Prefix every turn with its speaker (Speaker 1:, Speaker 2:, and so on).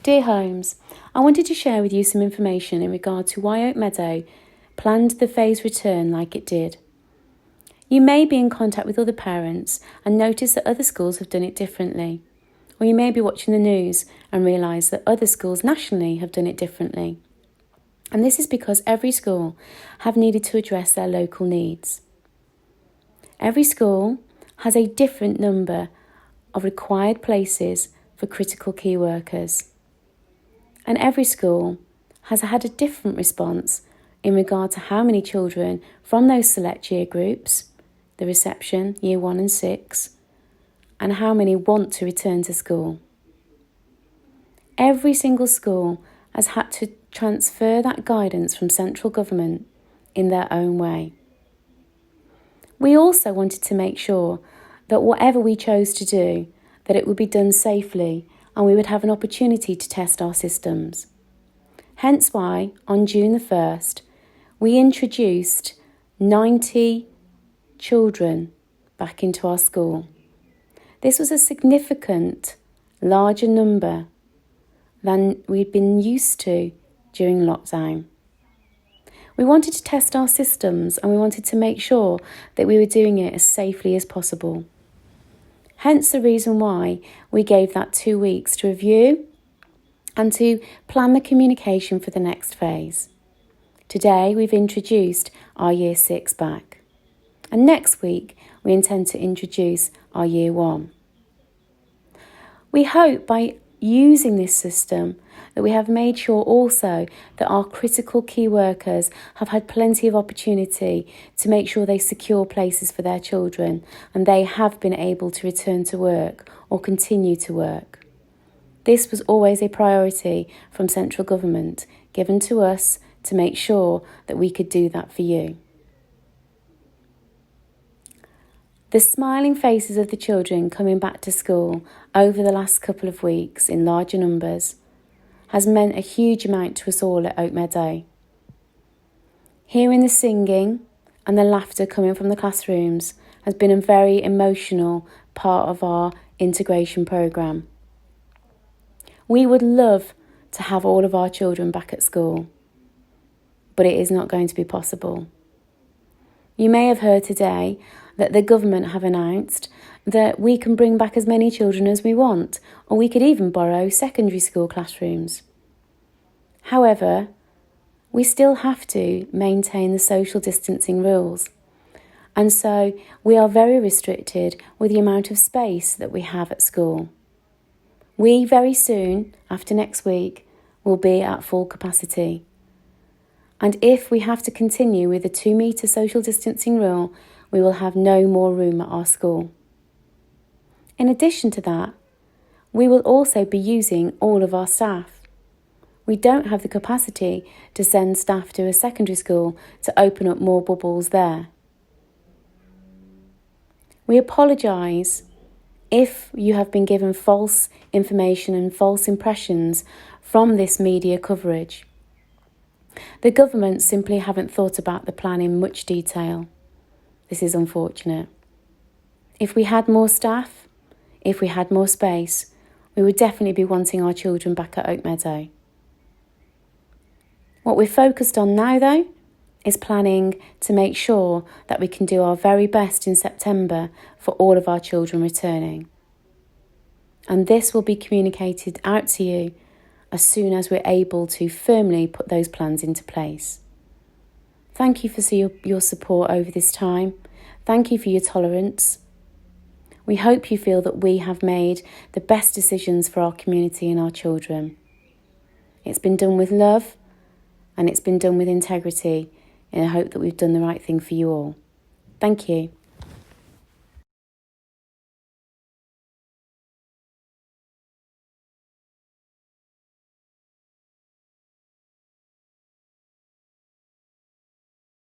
Speaker 1: Dear Holmes, I wanted to share with you some information in regard to why Oak Meadow planned the phased return like it did. You may be in contact with other parents and notice that other schools have done it differently. Or you may be watching the news and realise that other schools nationally have done it differently. And this is because every school have needed to address their local needs. Every school has a different number of required places for critical key workers. And every school has had a different response in regard to how many children from those select year groups, the reception, year 1 and 6, and how many want to return to school. Every single school has had to transfer that guidance from central government in their own way. We also wanted to make sure that whatever we chose to do, that it would be done safely and we would have an opportunity to test our systems. Hence why, on June the 1st, we introduced 90 children back into our school. This was a significant, larger number than we'd been used to during lockdown. We wanted to test our systems and we wanted to make sure that we were doing it as safely as possible. Hence the reason why we gave that 2 weeks to review and to plan the communication for the next phase. Today we've introduced our year 6 back. And next week we intend to introduce our year 1. We hope by using this system that we have made sure also that our critical key workers have had plenty of opportunity to make sure they secure places for their children and they have been able to return to work or continue to work. This was always a priority from central government given to us to make sure that we could do that for you. The smiling faces of the children coming back to school over the last couple of weeks in larger numbers has meant a huge amount to us all at Oak Meadow. Hearing the singing and the laughter coming from the classrooms has been a very emotional part of our integration programme. We would love to have all of our children back at school, but it is not going to be possible. You may have heard today that the government have announced that we can bring back as many children as we want, or we could even borrow secondary school classrooms. However, we still have to maintain the social distancing rules, and so we are very restricted with the amount of space that we have at school. We very soon, after next week, will be at full capacity. And if we have to continue with the 2 metre social distancing rule, we will have no more room at our school. In addition to that, we will also be using all of our staff. We don't have the capacity to send staff to a secondary school to open up more bubbles there. We apologise if you have been given false information and false impressions from this media coverage. The government simply haven't thought about the plan in much detail. This is unfortunate. If we had more staff, if we had more space, we would definitely be wanting our children back at Oak Meadow. What we're focused on now, though, is planning to make sure that we can do our very best in September for all of our children returning. And this will be communicated out to you as soon as we're able to firmly put those plans into place. Thank you for your support over this time. Thank you for your tolerance. We hope you feel that we have made the best decisions for our community and our children. It's been done with love and it's been done with integrity in the hope that we've done the right thing for you all. Thank you.